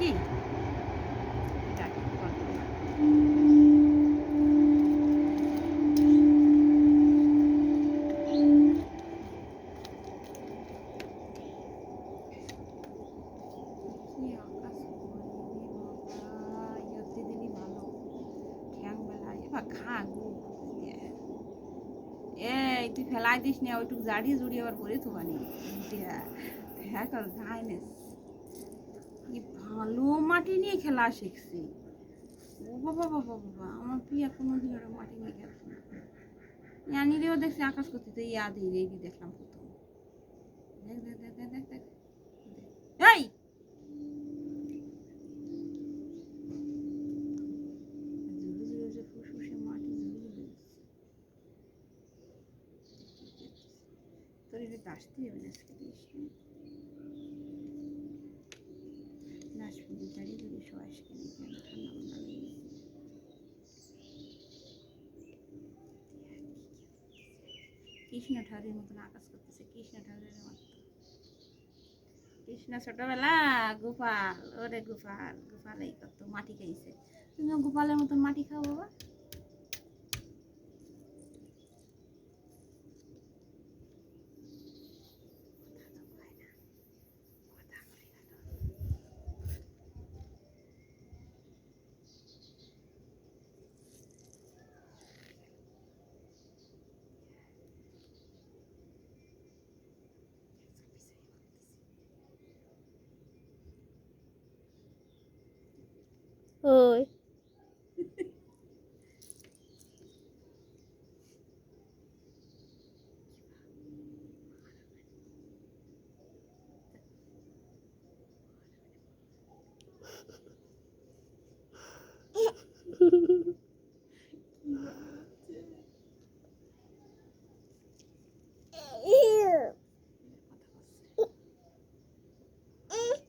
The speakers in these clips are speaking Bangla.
কি এই তুই ফেলাই দিস না, ওইটুকু জাড়ি জুড়ি আবার পরে তো বানি হ্যাঁ কর ঘাইনেস কি ভালো মাটি নিয়ে খেলা শিখছি। ও বাবা বাবা বাবা, আমার প্রিয়া কোনোদিন ওরা মাটি নিয়ে খেলছে না। জানিলেও দেখছি আকাশ করতে ইয়াদ এই দেখলাম প্রথম। দেখ দেখ দেখ দেখ দেখ দেখ এই ফুসফুসে মাটি ঝুলে তোর এটা আসতে হবে না আজকে দিস নাশপুরি দাঁড়িয়ে যদি সবাই কিনে কেন ঠান্ডা মান্ডা লেগে কৃষ্ণ ঠাকুরের মতন আকাশ করতেছে। কৃষ্ণ ঠাকুরের মতো কৃষ্ণ ছোটবেলা গোপাল, ওরে গোপাল গোপাল এই কত মাটি খাইছে। তুমিও গোপালের মতন মাটি খাও বাবা। ওই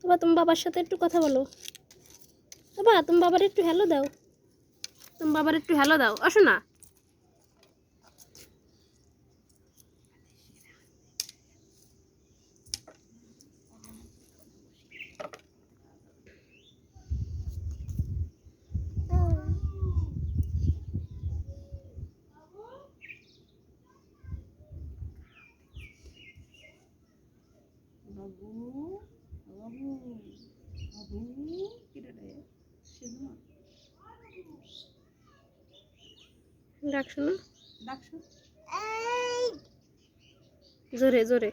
বাবা, তুমি বাবার সাথে একটু কথা বলো। বাবা, তুমি বাবার একটু হ্যালো দাও। তুমি বাবার একটু হ্যালো দাও, আসো না। বাবু বাবু বাবু কিরে রে সেজন্য ডাক শোনো, ডাকছো জোরে জোরে।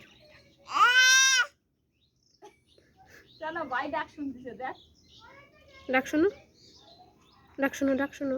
চলো ভাই ডাক শুনতেছে দেখ। ডাক শোনো, ডাক শোনো, ডাক শোনো।